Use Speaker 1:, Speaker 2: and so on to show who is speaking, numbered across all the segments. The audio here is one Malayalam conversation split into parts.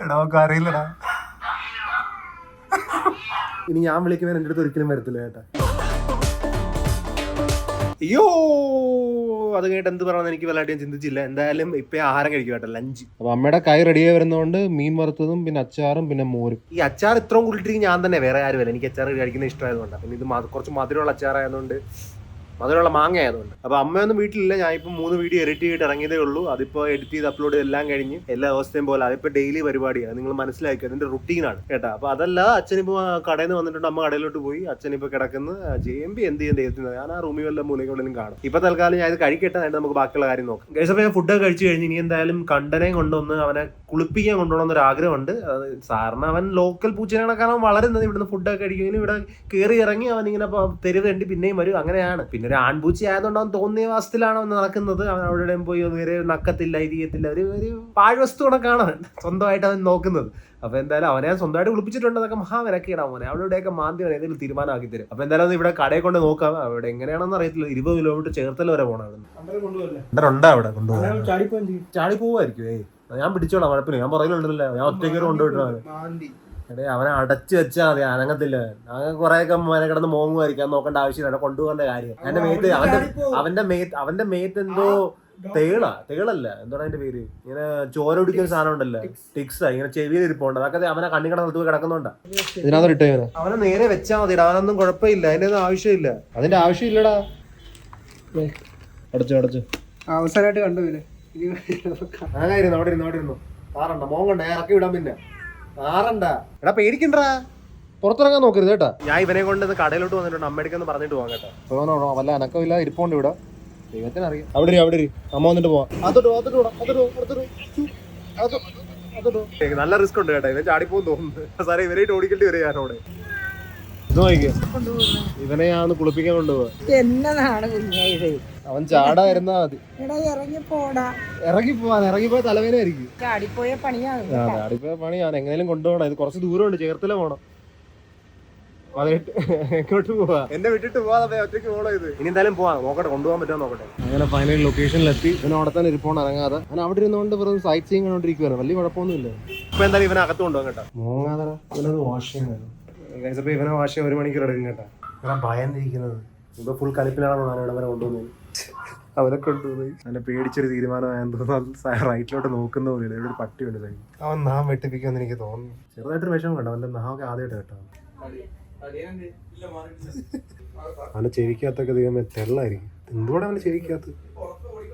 Speaker 1: എടാ നമുക്ക് അറിയില്ലടാ. ഇനി ഞാൻ വിളിക്കുമ്പോൾ എൻ്റെ അടുത്ത് ഒരിക്കലും വരത്തില്ല ചേട്ടാ. അയ്യോ, അത് കഴിഞ്ഞിട്ട് എന്ത് പറയാമെന്ന് എനിക്ക് വല്ലായിട്ടും ചിന്തിച്ചില്ല. എന്തായാലും ഇപ്പൊ ആഹാരം കഴിക്കും കേട്ടോ, ലഞ്ച്. അപ്പൊ അമ്മയുടെ കൈ റെഡിയായി വരുന്നതുകൊണ്ട് മീൻ വറുത്തതും പിന്നെ അച്ചാറും പിന്നെ മോരും. ഈ അച്ചാർ ഇത്രയും കൂട്ടിട്ട് ഞാൻ തന്നെ, വേറെ ആരും അല്ല. എനിക്ക് അച്ചാർ കഴിക്കുന്ന ഇഷ്ടമായതുകൊണ്ട്. പിന്നെ ഇത് കുറച്ച് മധുരമുള്ള അച്ചാറായതുകൊണ്ട്, മധുരമുള്ള മാങ്ങ ആയതുകൊണ്ട്. അപ്പൊ അമ്മയൊന്നും വീട്ടിലില്ല. ഞാൻ ഇപ്പം 3 വീഡിയോ എഡിറ്റ് ചെയ്തിട്ട് ഇറങ്ങിയതേ ഉള്ളൂ. അതിപ്പോ എഡിറ്റ് ചെയ്ത് അപ്ലോഡ് എല്ലാം കഴിഞ്ഞ് എല്ലാ ദിവസത്തെയും പോലെ അതിപ്പോ ഡെയിലി പരിപാടിയാണ്. നിങ്ങൾ മനസ്സിലാക്കുക, അതിന്റെ റുട്ടീനാണ് കേട്ടോ. അപ്പൊ അതല്ല, അച്ഛനിപ്പോ കടയിൽ നിന്ന് വന്നിട്ടുണ്ട്, അമ്മ കടയിലോട്ട് പോയി, അച്ഛനിപ്പോ കിടക്കുന്ന ജെമ്പി എന്ത് ചെയ്യാൻ ദൈവത്തിന്. ഞാൻ ആ റൂമിൽ വല്ല മൂലകളിലും കാണും. ഇപ്പൊ തൽക്കാലം ഞാൻ ഇത് കഴിക്കട്ടെ, ആയിട്ട് നമുക്ക് ബാക്കിയുള്ള കാര്യം നോക്കാം. ഗൈസ്, ഞാൻ ഫുഡൊക്കെ കഴിച്ചു കഴിഞ്ഞ് ഇനി എന്തായാലും കണ്ടനെയും കൊണ്ടുവന്ന് അവനെ കുളിപ്പിക്കാൻ കൊണ്ടുപോകണമെന്നൊരു ആഗ്രഹമുണ്ട്. സാറിന് അവൻ ലോക്കൽ പൂച്ചനെ കാണാൻ വളരുന്നത്. ഇവിടുന്ന് ഫുഡൊക്കെ കഴിക്കുമെങ്കിലും ഇവിടെ കയറി ഇറങ്ങി അവൻ ഇങ്ങനെ തെരുവ് കണ്ടി പിന്നെയും വരും, അങ്ങനെയാണ്. പിന്നെ ഒരു ആൺപൂച്ച ആയതുകൊണ്ട് അവൻ തോന്നിയ വാസത്തിലാണ് അവൻ നടക്കുന്നത്. അവൻ അവിടെയും പോയി വേറെ നക്കത്തില്ല, ഇരിയത്തില്ല, ഒരു പാഴ്വസ്തു കണക്കാണ് സ്വന്തമായിട്ട് അവൻ നോക്കുന്നത്. അപ്പൊ എന്തായാലും അവനെ സ്വന്തമായിട്ട് കുളിപ്പിച്ചിട്ടുണ്ട്. അതൊക്കെ മഹാവിലക്കിയിടാ മോനെ. അവിടെയൊക്കെ മാന്തി അവൻ ഏതെങ്കിലും തീരുമാനമാക്കി തരും. അപ്പൊ എന്തായാലും ഇവിടെ കടയിൽ കൊണ്ട് നോക്കാം. അവിടെ എങ്ങനെയാണെന്ന് അറിയത്തില്ല. 20 കിലോമീറ്റർ ചേർത്തല വരെ പോകണം. ഉണ്ടാ അവിടെ കൊണ്ടുപോകാൻ ചാടി പോവായിരിക്കും. ഞാൻ പിടിച്ചോളാം, കുഴപ്പമില്ല. ഞാൻ പുറകിലുണ്ടല്ലോ, ഞാൻ ഒറ്റയ്ക്ക് കൊണ്ടുപോയിട്ടാണ്. എടേ, അവനെ അടച്ചു വെച്ചാൽ മതി, അനങ്ങത്തില്ല. അങ്ങനെ കുറെയൊക്കെ മനെ കിടന്ന് മോങ്ങുമായിരിക്കും. നോക്കേണ്ട ആവശ്യമില്ല, കൊണ്ടുപോകേണ്ട കാര്യം. എന്റെ മേത്ത് അവന്റെ മേത്ത് എന്തോ തേളല്ല, എന്താണ് അതിന്റെ പേര്, ഇങ്ങനെ ചോര പിടിക്കുന്ന സാധനം ഉണ്ടല്ലോ, ടിക്സാ, ഇങ്ങനെ ചെവിയിൽ ഇരിപ്പുണ്ട്. അതൊക്കെ അവനെ കണ്ണി കിടന്ന് കിടക്കുന്നുണ്ടാ. ഇതിനകത്ത് അവനെ നേരെ വെച്ചാൽ മതി. അവനൊന്നും കുഴപ്പമില്ല, അതിന്റെ ഒന്നും ആവശ്യമില്ല. അതിന്റെ ആവശ്യമില്ലടാ. അടച്ചു
Speaker 2: അവസരമായിട്ട് കണ്ടുപോയില്ലേ.
Speaker 1: അവിടെ ഇരുന്നു ആറണ്ട മോങ്ങണ്ട, ഇറക്കി വിടാൻ. പിന്നെ ആറണ്ട, എടാ പേടിക്കണ്ടാ, പുറത്തിറങ്ങാൻ നോക്കരുത് കേട്ടാ. ഞാൻ ഇവനെ കൊണ്ട് കടയിലോട്ട് വന്നിട്ടുണ്ട്, അമ്മയെടുക്കെന്ന് പറഞ്ഞിട്ട് പോകാം കേട്ടോ. പോകാനോ വല്ല അനക്കമില്ല, ഇരിപ്പുണ്ട് ഇവിടെ. ദൈവത്തിനറിയാം. അവിടെ അമ്മ വന്നിട്ട് പോവാം. നല്ല റിസ്ക് ഉണ്ട് കേട്ടോ. ഇവൻ ചാടിപ്പോന്ന് തോന്നുന്നു. സാറേ, ഇവരായിട്ട് ഓടിക്കേണ്ടി വരും ഞാനവിടെ. ഇത് നോക്കിക്കേ, ഇവനെയാണ് കുളിപ്പിക്കാൻ കൊണ്ടുപോവാ.
Speaker 3: എന്നതാണ് കുഞ്ഞായത്?
Speaker 1: അവൻ ചാടായിരുന്നാ മതി. ഇറങ്ങിപ്പോയ തലവേനായിരിക്കും.
Speaker 3: ചാടിപ്പോയ പണിയാണ്.
Speaker 1: ചാടിപ്പോയ പണി. ഞാൻ എങ്ങനെയും കൊണ്ടുപോകണം. ഇത് കുറച്ച് ദൂരമുണ്ട്, ചേർത്തല പോണം. എങ്ങോട്ട് പോവാ? എന്നെ വിട്ടിട്ട് പോവാതെ ഒറ്റയ്ക്ക് പോകണം. ഇത് ഇനി എന്തായാലും പോവാം, നോക്കട്ടെ, കൊണ്ടുപോകാൻ പറ്റുമോ നോക്കട്ടെ. അങ്ങനെ ഫൈനൽ ലൊക്കേഷനിലെത്തി. ഇവൻ അവിടെ തന്നെ ഇരിപ്പോണ്ട് ഇറങ്ങാതെ. ഞാൻ അവിടെ ഇരുന്നുകൊണ്ട് വെറും സൈറ്റ് സീയിങ് കണ്ടോണ്ടിരിക്കുവാണ്. വലിയ കുഴപ്പമൊന്നുമില്ല. ഇപ്പൊ എന്തായാലും ഇവനെ അകത്ത് കൊണ്ടുപോകാം കേട്ടോ. മോങ്ങാതെ ഇവനത് വാഷ് ചെയ്യാൻ. ഇവനെ വാഷ് ചെയ്യാൻ 1 മണിക്കൂർ എടുക്കും കേട്ടോ. ഇവനെ ഭയന്നിരിക്കുന്നത്. ഇപ്പൊ ഫുൾ കളിപ്പിലാണോ ഇവിടെ വരെ കൊണ്ടുപോകുന്നത്. അവനെ കൊണ്ടുപോയി അവനെ പേടിച്ചൊരു തീരുമാനമായെന്ന് തോന്നുന്നു. റൈറ്റിലോട്ട് നോക്കുന്ന പോലെ ഇവിടെ ഒരു പട്ടിയുണ്ട് സൈഡ്. അവൻ നാം വെട്ടിപ്പിക്കുമെന്ന് എനിക്ക് തോന്നുന്നു. ചെറുതായിട്ടൊരു വിഷമം കണ്ടോ. അവന്റെ നാമൊക്കെ ആദ്യമായിട്ട് കേട്ടോ. അവന്റെ ചെവിക്കകത്തൊക്കെ ദൈവമേ തെള്ളായിരിക്കും. എന്തുകൂടെ അവന്റെ ചെവിക്കകത്ത്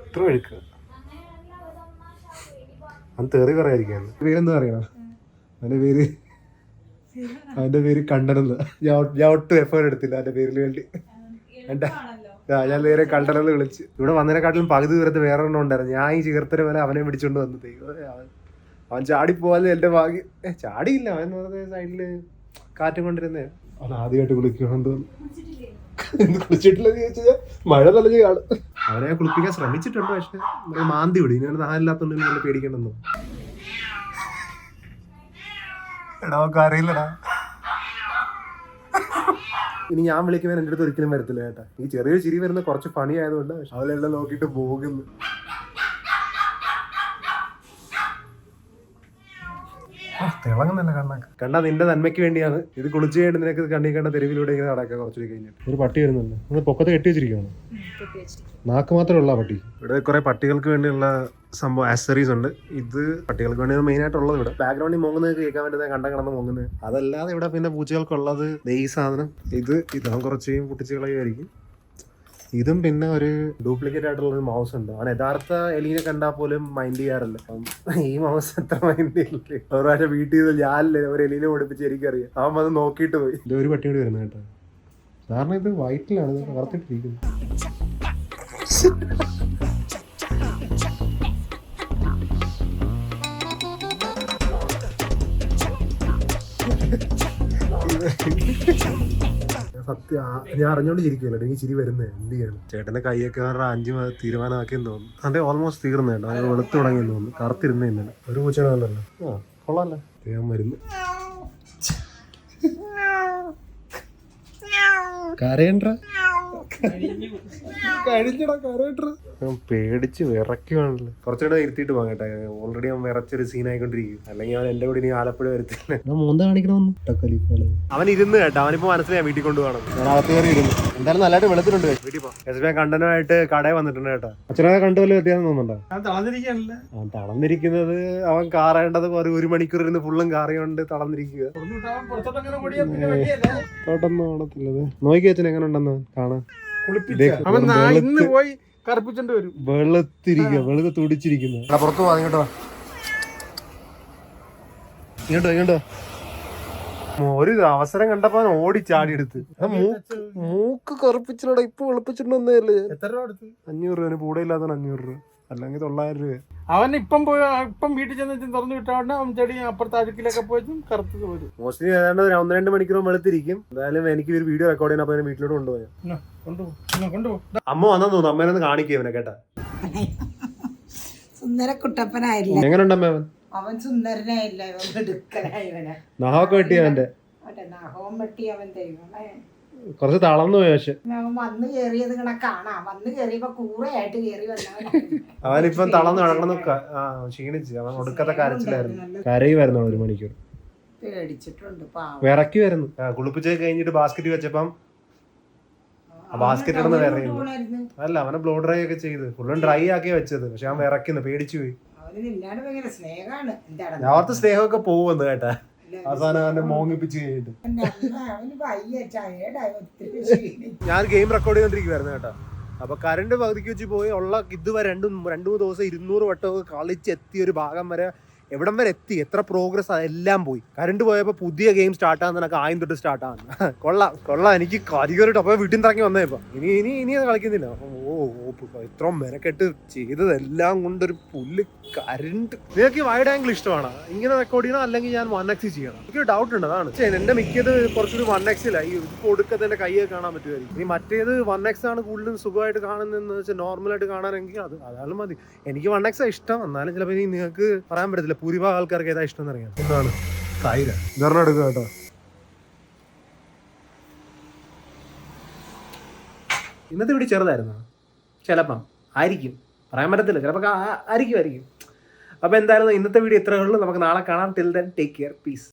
Speaker 1: ഇത്ര ഒഴുക്കുക. അവൻ തെറി പറയായിരിക്കും. പേരെന്താ അറിയണം? അവന്റെ പേര് കണ്ടനെന്ന്. ഞാൻ ഒട്ടും എഫേർട്ട് എടുത്തില്ല അവന്റെ പേരിൽ വേണ്ടി. ഞാൻ നേരെ കണ്ടനെന്ന് വിളിച്ച്. ഇവിടെ വന്നതിനെക്കാട്ടിലും പകുതി ദൂരത്ത് വേറെ എണ്ണം ഉണ്ടായിരുന്നു. ഞാൻ ഈ ചേർത്തര പോലെ അവനെ പിടിച്ചോണ്ട് വന്നത്. അവൻ ചാടിപ്പോവാതെ എന്റെ ഭാഗ്യം. ചാടിയില്ല, അവൻ വെറുതെ സൈഡില് കാറ്റും കൊണ്ടിരുന്നേ. അവൻ ആദ്യമായിട്ട് കുളിക്കണം തോന്നുന്നു. കുളിച്ചിട്ടില്ലെന്ന് ചോദിച്ചാൽ മഴ നനഞ്ഞ് കാണും. അവനെ കുളിപ്പിക്കാൻ ശ്രമിച്ചിട്ടുണ്ട്, പക്ഷെ മാന്തി വിടും. ഇനി നാലില്ലാത്തോണ്ട് നല്ല പേടിക്കണ്ടെന്നോ. എടാ നമുക്ക് അറിയില്ലടാ. ഇനി ഞാൻ വിളിക്കുമ്പോൾ എൻ്റെ അടുത്ത് ഒരിക്കലും വരത്തില്ല കേട്ടാ. ഈ ചെറിയ ചിരി വരുന്ന കുറച്ച് പണി ആയതുകൊണ്ട് അവളെല്ലാം നോക്കിയിട്ട് പോകുന്നു. തിളങ്ങുന്നല്ല കണ്ണൊക്കെ. കണ്ടാ നിന്റെ നന്മയ്ക്ക് വേണ്ടിയാണ്. ഇത് കുളിച്ചു കഴിഞ്ഞിട്ട് നിനക്ക് കണ്ണി കണ്ട തെരുവിലൂടെ ഇങ്ങനെ നടക്കുക. കുറച്ചുകൂടി കഴിഞ്ഞിട്ട് ഒരു പട്ടി വരുന്നുണ്ട്. നമ്മൾ പൊക്കത്ത് കെട്ടി വെച്ചിരിക്കുകയാണ്. നാക്ക് മാത്രമുള്ള പട്ടി. ഇവിടെ കുറെ പട്ടികൾക്ക് വേണ്ടിയുള്ള സംഭവം ആക്സസറീസ് ഉണ്ട്. ഇത് പട്ടികൾക്ക് വേണ്ടി മെയിൻ ആയിട്ടുള്ളത്. ഇവിടെ ബാക്ക്ഗ്രൗണ്ടിൽ മോങ്ങുന്നത് കേൾക്കാൻ വേണ്ടി കണ്ട കിടന്ന് മോങ്ങുന്നത്. അതല്ലാതെ ഇവിടെ പിന്നെ പൂച്ചകൾക്കുള്ളത് ഈ സാധനം. ഇതാ കുറച്ച് പൊട്ടിച്ച് കളയുമായിരിക്കും. ഇതും പിന്നെ ഒരു ഡ്യൂപ്ലിക്കേറ്റ് ആയിട്ടുള്ള ഒരു മൗസ് ഉണ്ട്. അവൻ യഥാർത്ഥ എലീനെ കണ്ടാൽ പോലും മൈൻഡ് ചെയ്യാറില്ല. ഈ മൗസ് എത്ര മൈൻഡ് ചെയ്യില്ലേ. ഒരു പ്രാവശ്യം വീട്ടിൽ നിന്ന് ഞാനില്ലേ ഒരു എലീനെ ഓടിപ്പിച്ച് എനിക്കറിയാം. അവൻ വന്ന് നോക്കിയിട്ട് പോയി. ഇത് ഒരു പട്ടിയോട് വരുന്നത് കേട്ടോ. കാരണം ഇത് വൈറ്റിലാണ് വറുത്തിട്ടിരിക്കുന്നത്. സത്യം ഞാൻ അറിഞ്ഞോണ്ട് ചിരിക്കുമല്ലോ. എനിക്ക് ചിരി വരുന്നത് എന്ത് ചെയ്യണം. ചേട്ടന്റെ കൈയൊക്കെ 5 തീരുമാനമാക്കിയെന്ന് തോന്നുന്നു. അതെ ഓൾമോസ്റ്റ് തീർന്നേട്ടോ. അത് വെളുത്ത് തുടങ്ങിയെന്ന് തോന്നുന്നു. കറുത്തിരുന്നേ ഇന്നലെ. ഒരു പൂച്ചയാണല്ലോ. കൊള്ളാല്ലേ. ഞാൻ വരുന്നു. കരയണ്ട കഴിഞ്ഞടാ കരേട്ടർ പേടിച്ച് വിറയ്ക്കുവാണല്ലോ. കുറച്ചുകൂടെ ഇരുത്തിയിട്ട് പോകട്ടെ. ഓൾറെഡി അവൻ വിറച്ചൊരു സീൻ ആയിക്കൊണ്ടിരിക്കും. അല്ലെങ്കിൽ അവൻ എന്റെ കൂടെ ഇനി ആലപ്പുഴ വരത്തില്ല. മൂന്ന കാണിക്കണമെന്ന് അവൻ ഇരുന്ന് കേട്ടോ. അവനിപ്പോ മനസ്സിലായി വീട്ടിൽ കൊണ്ടുപോകണം. ഞാൻ അകത്ത് കയറി ഇരുന്നു. എന്തായാലും നല്ലതായിട്ട് വെളുത്തിട്ടുണ്ട്. വീട്ടിൽ പോകാൻ കണ്ടനുമായിട്ട് കടയിൽ വന്നിട്ടുണ്ട് കേട്ടോ. അച്ഛനൊക്കെ കണ്ടു വല്ല വ്യത്യാസം തോന്നുന്നുണ്ടോ? തളർന്നിരിക്കുന്നത് അവൻ കാറേണ്ടത് ഒരു മണിക്കൂർ ഇരുന്ന് ഫുള്ളും കാറിയോണ്ട് തളർന്നിരിക്കുക. തോട്ടൊന്നും ഓടത്തില്ലത്. നോക്കി അച്ഛൻ എങ്ങനെ ഉണ്ടെന്ന് കാണാൻ. വെളുത്ത് തുടിച്ചിരിക്കുന്നു. പുറത്തു പോവാ. ഇങ്ങോട്ടോ ഒരു അവസരം കണ്ടപ്പോ ഓടിച്ചാടി എടുത്ത്. മൂക്ക് കറുപ്പിച്ചിട്ടാ. ഇപ്പൊ വെളുപ്പിച്ചിട്ടുണ്ടോന്നല്ലേ. 500 രൂപ. കൂടെ ഇല്ലാത്ത 500 രൂപ, അല്ലെങ്കിൽ 900 രൂപ.
Speaker 2: അവൻ ഇപ്പം വീട്ടിൽ ചെന്ന് തുറന്നു വിട്ടോണ്ട് അവൻ ചെടി അപ്പുറത്തെ അഴുക്കിലൊക്കെ പോയി കറുത്തത് വരും.
Speaker 1: മോസ്റ്റ്ലി ഏതാണ്ട് 1-2 മണിക്കൂർ വെളുത്തിരിക്കും. എന്തായാലും എനിക്ക് ഒരു വീഡിയോ റെക്കോർഡ് ചെയ്യാൻ അപ്പൊ വീട്ടിലോട്ട് കൊണ്ടുപോയി. അമ്മ വന്നു തോന്നുന്നു. അമ്മേനൊന്ന് കാണിക്കുക ഇവനെ കേട്ടാ.
Speaker 3: സുന്ദര കുട്ടപ്പനായില്ല.
Speaker 1: എങ്ങനെയുണ്ട് അമ്മ?
Speaker 3: അവൻ സുന്ദരനായില്ല. ഇവൻ എടുക്കലായിവനെ.
Speaker 1: നഹമൊക്കെ വെട്ടി അവന്റെ.
Speaker 3: നഹവും വെട്ടി അവൻ ദൈവമേ.
Speaker 1: കുറച്ച് തളർന്നു പോയി. പക്ഷെ
Speaker 3: അവൻ വന്ന് കേറിയത് ഇങ്ങനെ കാണാം. വന്ന് കേറിയപ്പോ കൂറയായിട്ട് കേറി വന്നവൻ.
Speaker 1: അവനിപ്പം തളർന്ന് കിടക്കണം. ക്ഷീണിച്ച്. അവൻ ഒടുക്കത്തെ കരച്ചിലായിരുന്നു. കരയുമായിരുന്നു 1 മണിക്കൂർ.
Speaker 3: പേടിച്ചിട്ടുണ്ട്.
Speaker 1: വിറക്കി വരുന്നു. കുളിപ്പിച്ച് കഴിഞ്ഞിട്ട് ബാസ്ക്കറ്റ് വെച്ചപ്പം ബാസ്ക്കറ്റ് ഇടുന്ന വേറെ അല്ല. അവനെ ബ്ലോ ഡ്രൈ ഒക്കെ ചെയ്ത് ഫുള്ളും ഡ്രൈ ആക്കിയാ വെച്ചത്. പക്ഷെ അവൻ വിറക്കുന്നു. പേടിച്ചു പോയി. ഞാൻ ഓർത്ത് സ്നേഹമൊക്കെ പോകുമെന്ന് കേട്ടാ. അവസാനം അവന്റെ മോങ്ങിപ്പിച്ച് കഴിഞ്ഞിട്ട് ഞാൻ ഗെയിം റെക്കോർഡ് ചെയ്തോണ്ടിരിക്കുവായിരുന്നു കേട്ടോ. അപ്പൊ കറണ്ട് പകുതിക്ക് വെച്ച് പോയി. ഉള്ള ഇതുവരെ 2-3 ദിവസം 200 വട്ടമൊക്കെ കളിച്ചെത്തിയ ഒരു ഭാഗം വരെ എവിടം വരെ എത്തി, എത്ര പ്രോഗ്രസ് എല്ലാം പോയി. കറണ്ട് പോയപ്പോൾ പുതിയ ഗെയിം സ്റ്റാർട്ട് ആകുന്നതൊക്കെ ആദ്യം തൊട്ട് സ്റ്റാർട്ട് ആകുന്ന. കൊള്ളാം. എനിക്ക് കരികറിട്ട് അപ്പോൾ വീട്ടിൽ നിന്ന് ഇറങ്ങി വന്നേപ്പോ ഇനി അത് കളിക്കുന്നില്ല. ഇത്ര മെനക്കെട്ട് ചെയ്തതെല്ലാം കൊണ്ടൊരു പുല്ല് കറണ്ട്. നിങ്ങൾക്ക് വൈഡ് ആംഗിൾ ഇഷ്ടമാണ് ഇങ്ങനെ റെക്കോർഡ് ചെയ്യണം, അല്ലെങ്കിൽ ഞാൻ 1x ചെയ്യണം? എനിക്ക് ഡൗട്ട് ഉണ്ട്. അതാണ് എന്റെ മിക്കത് കുറച്ചൊരു 1x-ലായി. കൊടുക്കത്തെ എന്റെ കൈയൊക്കെ കാണാൻ പറ്റുമായിരിക്കും. ഇനി മറ്റേത് 1x ആണ് കൂടുതലും സുഖമായിട്ട് കാണുന്നതെന്ന് വെച്ചാൽ നോർമലായിട്ട് കാണാനെങ്കിൽ അതാലും മതി. എനിക്ക് 1x ഇഷ്ടം. എന്നാലും ചിലപ്പോൾ ഇനി നിങ്ങൾക്ക് പറയാൻ പറ്റത്തില്ല. ഭൂരിഭാഗം ആൾക്കാർക്ക് ഏതാ ഇഷ്ടം എന്നറിയാം. എന്താണ് തൈര ഇതെണ്ണം എടുക്കുക കേട്ടോ. ഇന്നത്തെ വീഡിയോ ചെറുതായിരുന്നു. ചിലപ്പം ആയിരിക്കും, പറയാൻ പറ്റത്തില്ല. ചിലപ്പോൾ ആയിരിക്കും. അപ്പോൾ എന്തായാലും ഇന്നത്തെ വീഡിയോ ഇത്രയേ ഉള്ളൂ. നമുക്ക് നാളെ കാണാം. Till then take care. Piece.